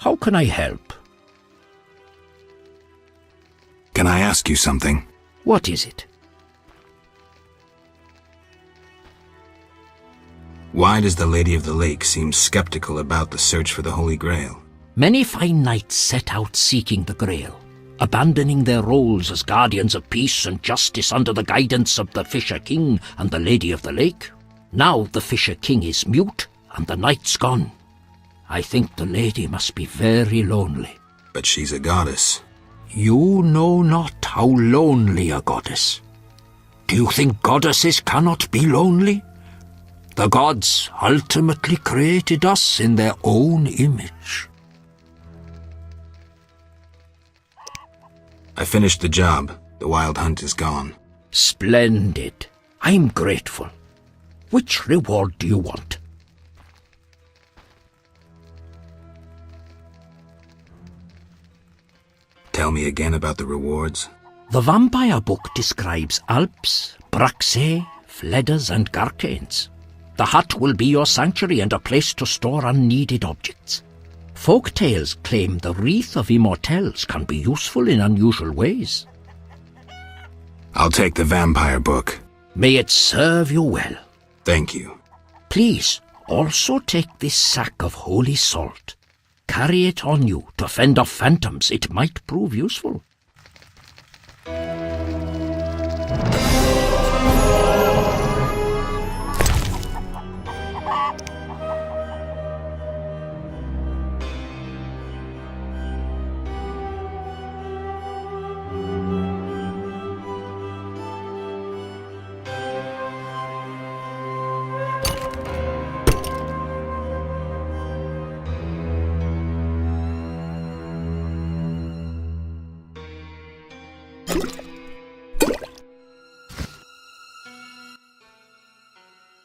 How can I help? Can I ask you something? What is it? Why does the Lady of the Lake seem skeptical about the search for the Holy Grail? Many fine knights set out seeking the Grail, abandoning their roles as guardians of peace and justice under the guidance of the Fisher King and the Lady of the Lake. Now the Fisher King is mute and the knight's gone. I think the lady must be very lonely. But she's a goddess. You know not how lonely a goddess. Do you think goddesses cannot be lonely? The gods ultimately created us in their own image. I finished the job. The Wild Hunt is gone. Splendid. I'm grateful. Which reward do you want? tell me again about the rewards? The vampire book describes Alps, Braxae, Fledders, and Garcanes. The hut will be your sanctuary and a place to store unneeded objects. Folk tales claim the Wreath of Immortelles can be useful in unusual ways. I'll take the vampire book. May it serve you well. Thank you. Please, also take this sack of holy salt. Carry it on you to fend off phantoms. It might prove useful.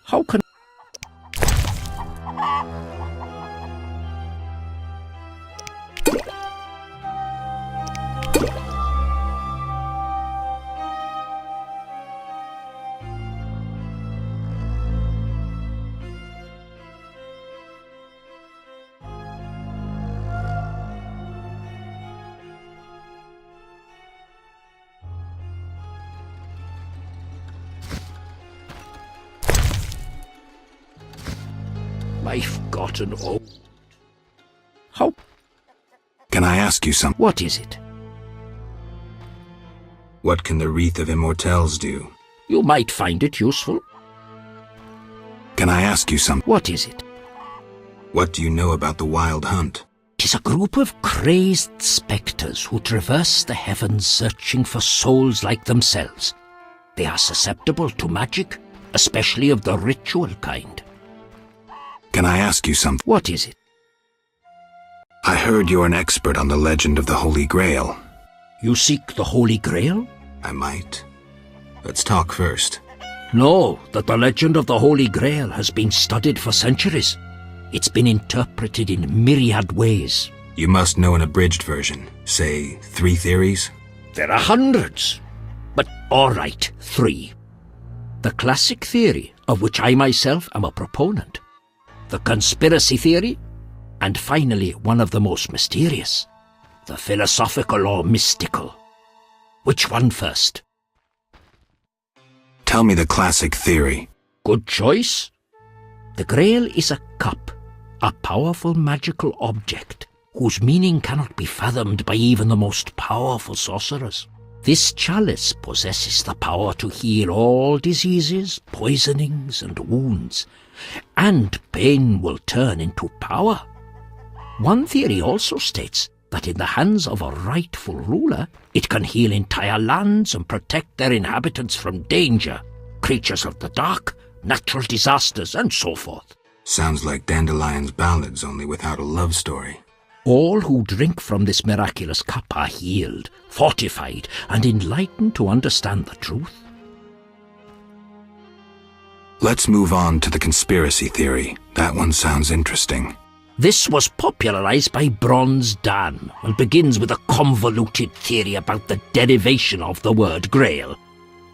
How can... I've gotten old. How? Can I ask you something? What is it? What can the Wreath of Immortelles do? You might find it useful. Can I ask you something? What is it? What do you know about the Wild Hunt? 'Tis a group of crazed spectres who traverse the heavens searching for souls like themselves. They are susceptible to magic, especially of the ritual kind. Can I ask you something? What is it? I heard you're an expert on the legend of the Holy Grail. You seek the Holy Grail? I might. Let's talk first. Know that the legend of the Holy Grail has been studied for centuries. It's been interpreted in myriad ways. You must know an abridged version. Say, 3 theories? There are hundreds. But all right, 3. The classic theory, of which I myself am a proponent. The conspiracy theory, and finally one of the most mysterious, the philosophical or mystical. Which one first? Tell me the classic theory. Good choice. The Grail is a cup, a powerful magical object, whose meaning cannot be fathomed by even the most powerful sorcerers. This chalice possesses the power to heal all diseases, poisonings, and wounds, and pain will turn into power. One theory also states that in the hands of a rightful ruler, it can heal entire lands and protect their inhabitants from danger, creatures of the dark, natural disasters, and so forth. Sounds like Dandelion's ballads, only without a love story. All who drink from this miraculous cup are healed, fortified, and enlightened to understand the truth. Let's move on to the conspiracy theory. That one sounds interesting. This was popularized by Bronze Dan and begins with a convoluted theory about the derivation of the word Grail.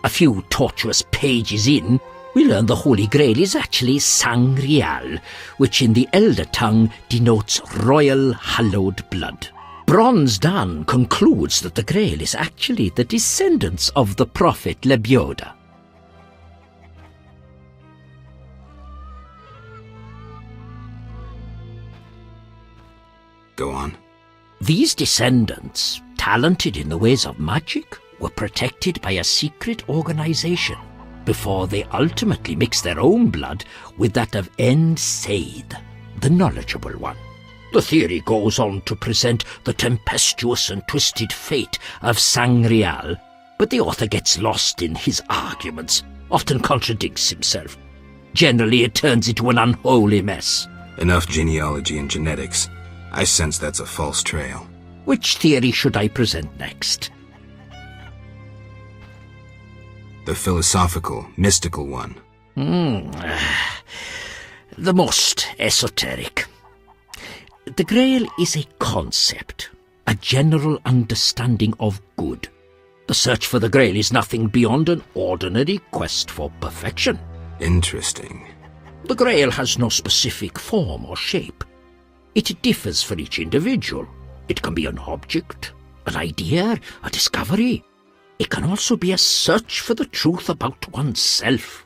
A few tortuous pages in, we learn the Holy Grail is actually Sangreal, which in the Elder tongue denotes royal hallowed blood. Bronze Dan concludes that the Grail is actually the descendants of the prophet Lebioda. Go on. These descendants, talented in the ways of magic, were protected by a secret organization before they ultimately mixed their own blood with that of Enseid, the knowledgeable one. The theory goes on to present the tempestuous and twisted fate of Sangreal, but the author gets lost in his arguments, often contradicts himself. Generally, it turns into an unholy mess. Enough genealogy and genetics. I sense that's a false trail. Which theory should I present next? The philosophical, mystical one. The most esoteric. The Grail is a concept, a general understanding of good. The search for the Grail is nothing beyond an ordinary quest for perfection. Interesting. The Grail has no specific form or shape. It differs for each individual. It can be an object, an idea, a discovery. It can also be a search for the truth about oneself.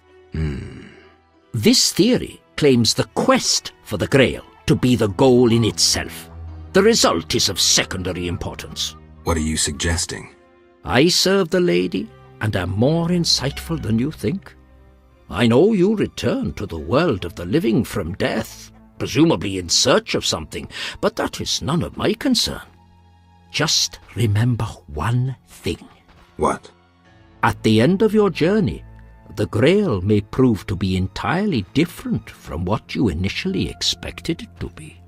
This theory claims the quest for the Grail to be the goal in itself. The result is of secondary importance. What are you suggesting? I serve the lady and am more insightful than you think. I know you return to the world of the living from death, presumably in search of something, but that is none of my concern. Just remember one thing. What? At the end of your journey, the Grail may prove to be entirely different from what you initially expected it to be.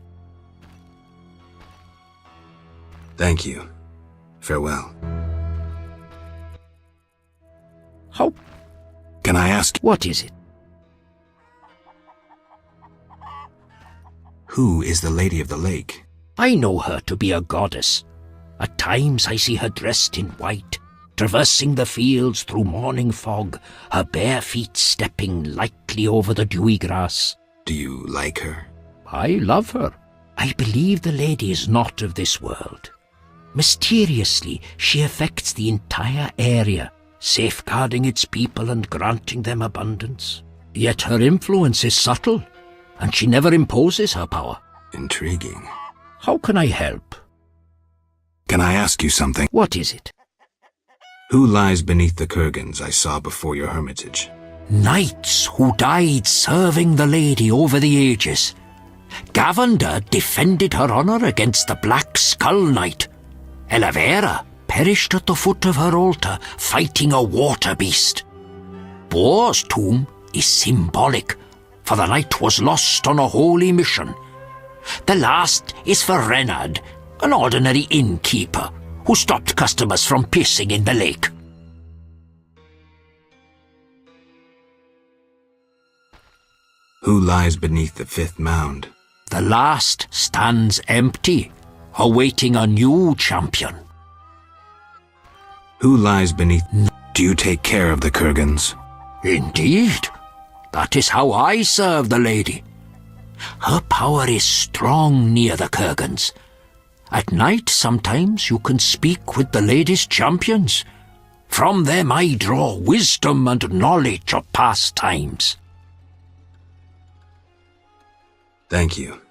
Thank you. Farewell. How? Can I ask, What is it? who is the Lady of the Lake? I know her to be a goddess. At times I see her dressed in white, traversing the fields through morning fog, her bare feet stepping lightly over the dewy grass. Do you like her? I love her. I believe the lady is not of this world. Mysteriously, she affects the entire area, safeguarding its people and granting them abundance. Yet her influence is subtle, and she never imposes her power. Intriguing. How can I help? Can I ask you something? What is it? Who lies beneath the kurgans I saw before your hermitage? Knights who died serving the lady over the ages. Gavander defended her honour against the Black Skull Knight. Elavera perished at the foot of her altar, fighting a water beast. Boar's tomb is symbolic, for the knight was lost on a holy mission. The last is for Reynard, an ordinary innkeeper, who stopped customers from pissing in the lake. Who lies beneath the fifth mound? The last stands empty, awaiting a new champion. Who lies beneath... Do you take care of the kurgans? Indeed. That is how I serve the lady. Her power is strong near the kurgans. At night, sometimes you can speak with the lady's champions. From them I draw wisdom and knowledge of past times. Thank you.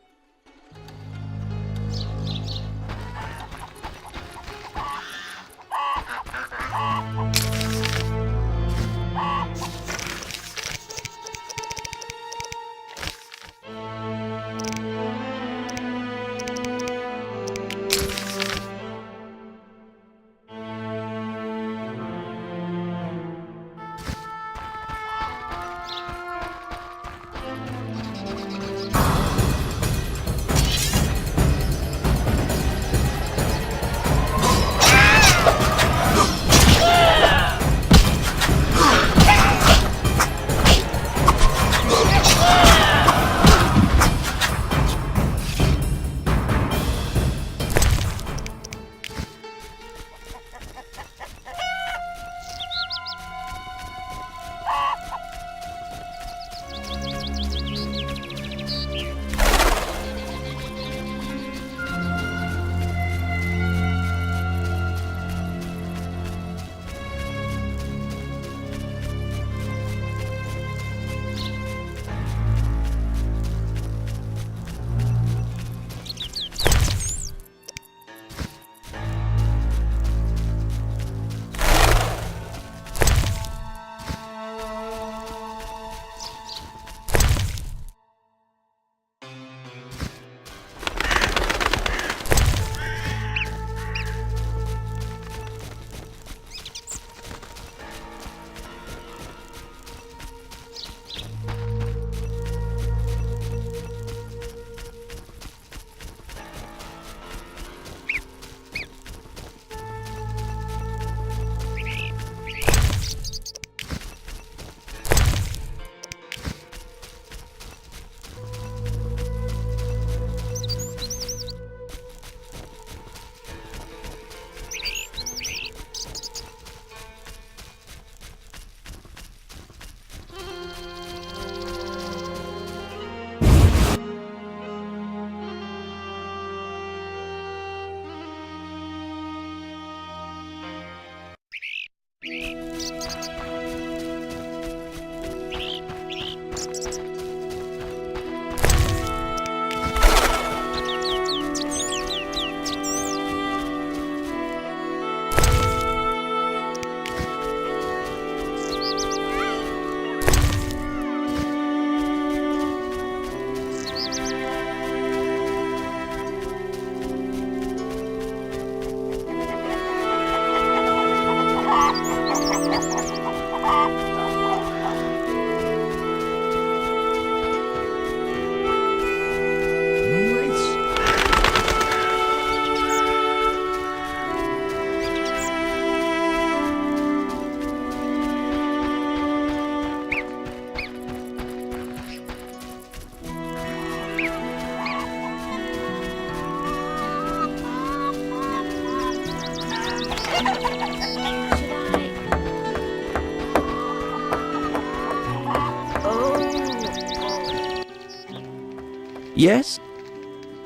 Yes?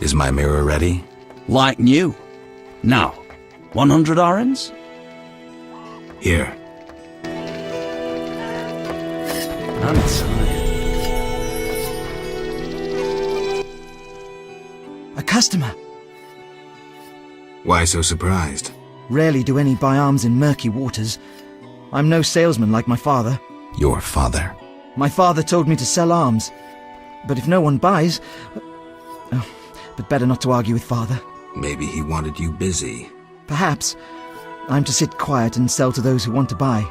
Is my mirror ready? Like new. Now, 100 orens? Here. I'm tired. A customer. Why so surprised? Rarely do any buy arms in murky waters. I'm no salesman like my father. Your father. My father told me to sell arms. But if no one buys... Oh, but better not to argue with father. Maybe he wanted you busy. Perhaps. I'm to sit quiet and sell to those who want to buy.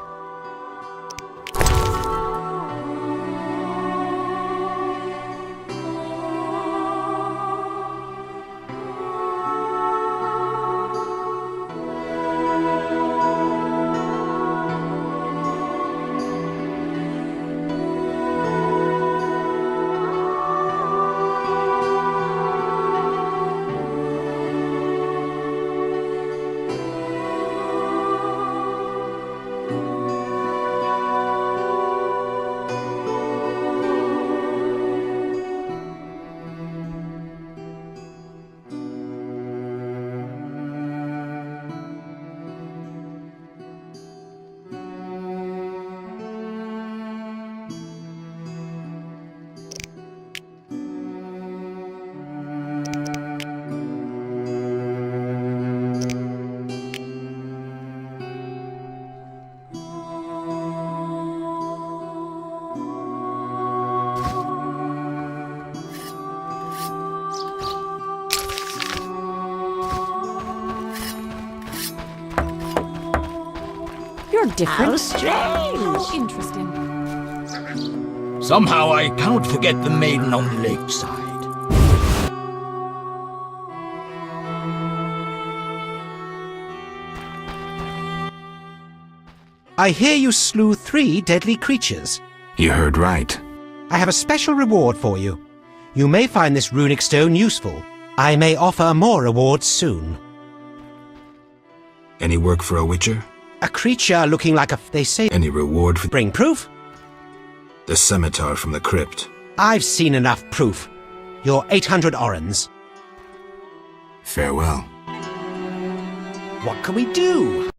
You're different. How strange. Interesting. Somehow I cannot forget the maiden on the lakeside. I hear you slew 3 deadly creatures. You heard right. I have a special reward for you. You may find this runic stone useful. I may offer more rewards soon. Any work for a witcher? A creature looking like a... They say... Any reward for Bring proof? the scimitar from the crypt? I've seen enough proof. You're 800 orens. Farewell. What can we do?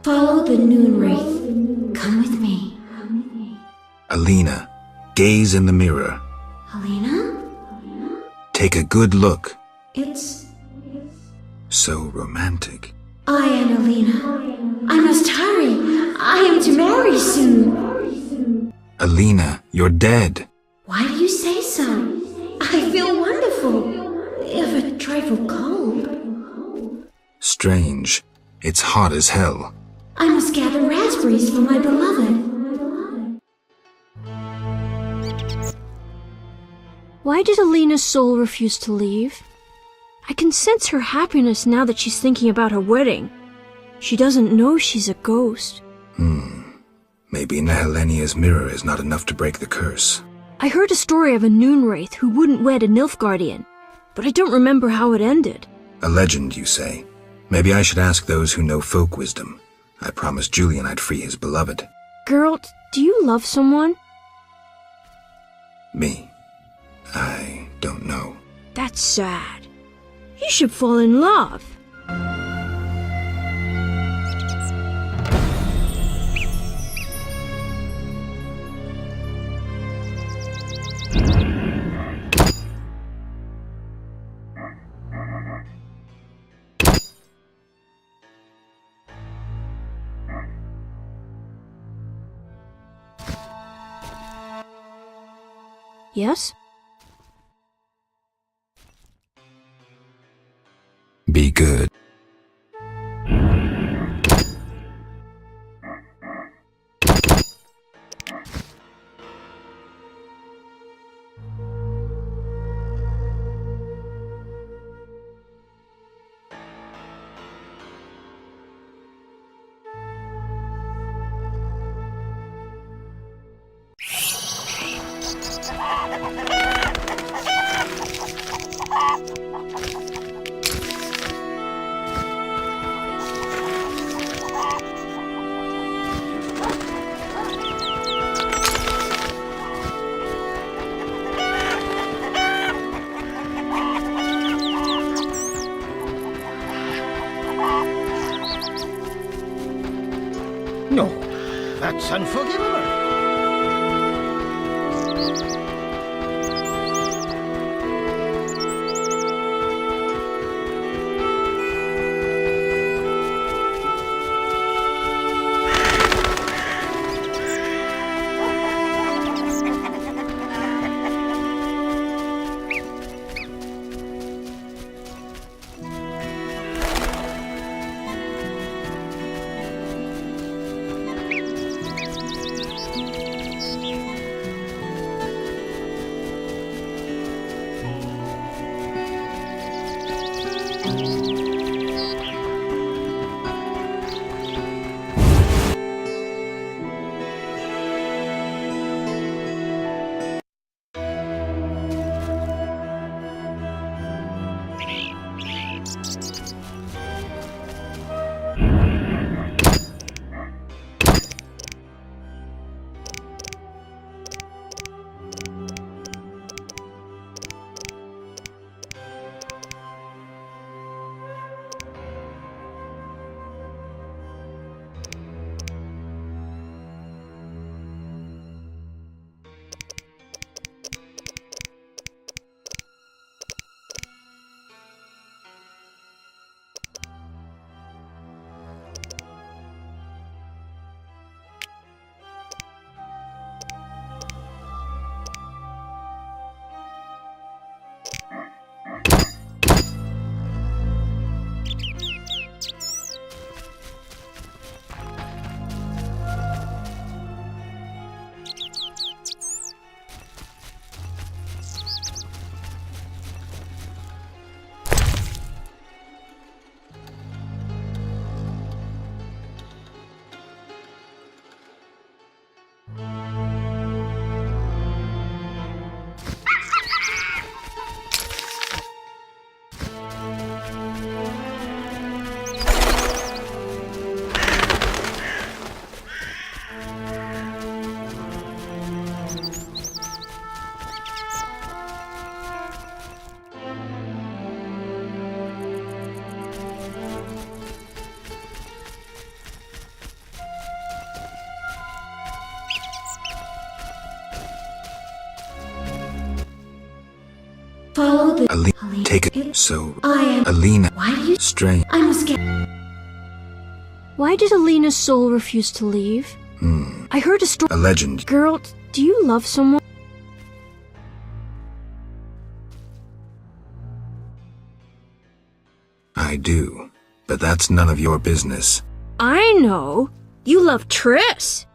Follow the noon wraith. Come with me. Alina, gaze in the mirror. Alina? Take a good look. It's... So romantic. I am Alina. I must hurry. I am to marry soon. Alina, you're dead. Why do you say so? I feel wonderful, if a trifle cold. Strange. It's hot as hell. I must gather raspberries for my beloved. Why did Alina's soul refuse to leave? I can sense her happiness now that she's thinking about her wedding. She doesn't know she's a ghost. Maybe Nehelenia's mirror is not enough to break the curse. I heard a story of a noon wraith who wouldn't wed a Nilfgaardian, but I don't remember how it ended. A legend, you say? Maybe I should ask those who know folk wisdom. I promised Julian I'd free his beloved. Geralt, do you love someone? Me? I don't know. That's sad. You should fall in love. Yes? Be good. No, that's unforgivable. Alina, take it. So, I am. Alina, Why do you? strange. I must get. Why did Alina's soul refuse to leave? I heard a story. A legend. Girl, do you love someone? I do, but that's none of your business. I know. You love Triss.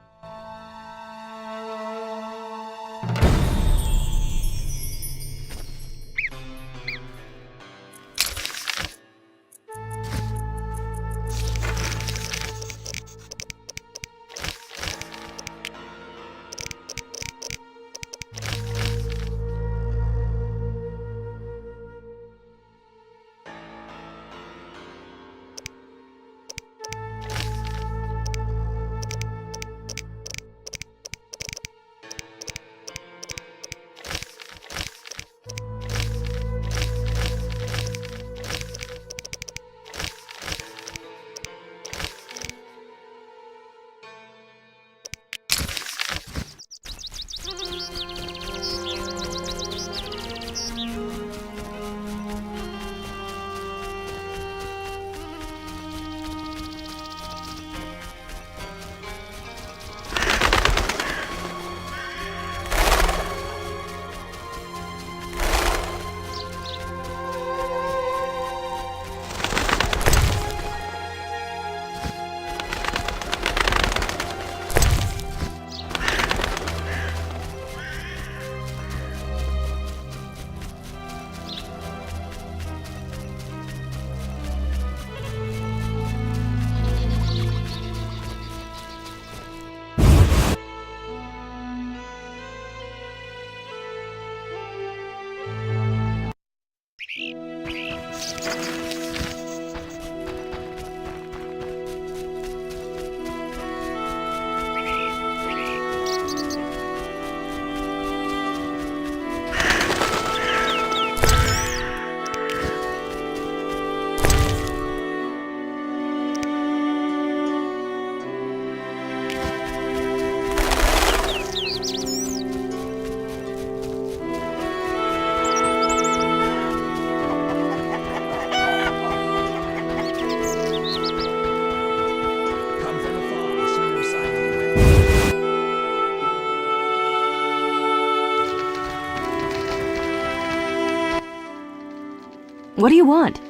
What do you want?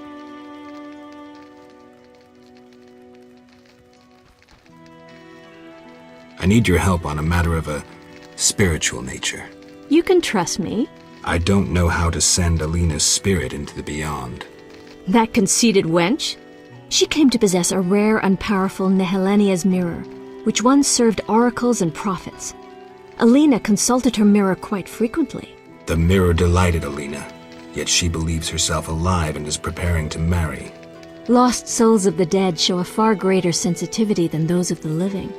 I need your help on a matter of a spiritual nature. You can trust me. I don't know how to send Alina's spirit into the beyond. That conceited wench? She claimed to possess a rare and powerful Nehelenia's mirror, which once served oracles and prophets. Alina consulted her mirror quite frequently. The mirror delighted Alina, yet she believes herself alive and is preparing to marry. Lost souls of the dead show a far greater sensitivity than those of the living.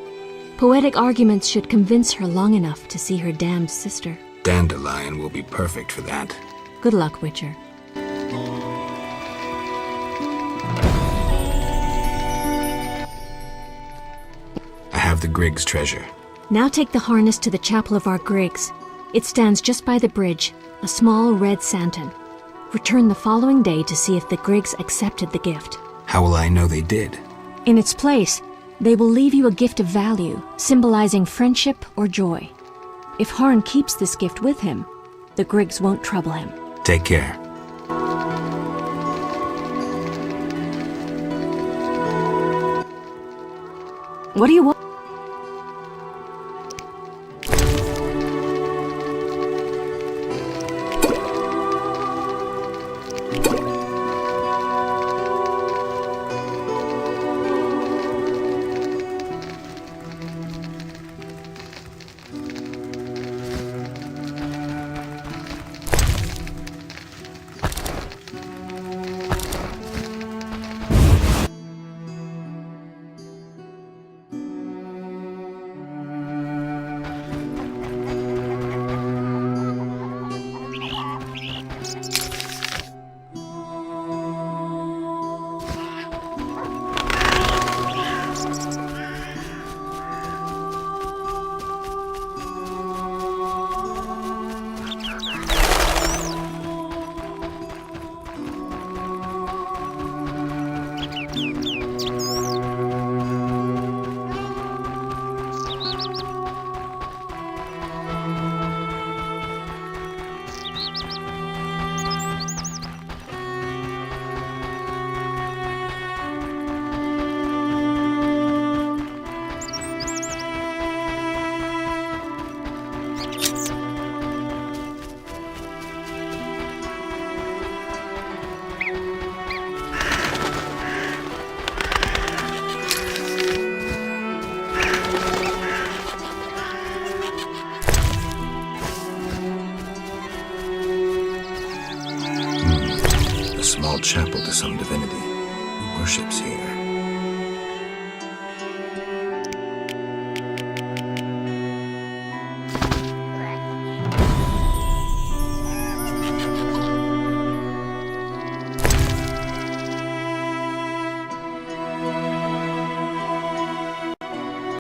Poetic arguments should convince her long enough to see her damned sister. Dandelion will be perfect for that. Good luck, Witcher. I have the Griggs treasure. Now take the harness to the chapel of our Griggs. It stands just by the bridge, a small red santon. Return the following day to see if the Griggs accepted the gift. How will I know they did? In its place, they will leave you a gift of value, symbolizing friendship or joy. If Harn keeps this gift with him, the Griggs won't trouble him. Take care. What do you want? a small chapel to some divinity who worships here.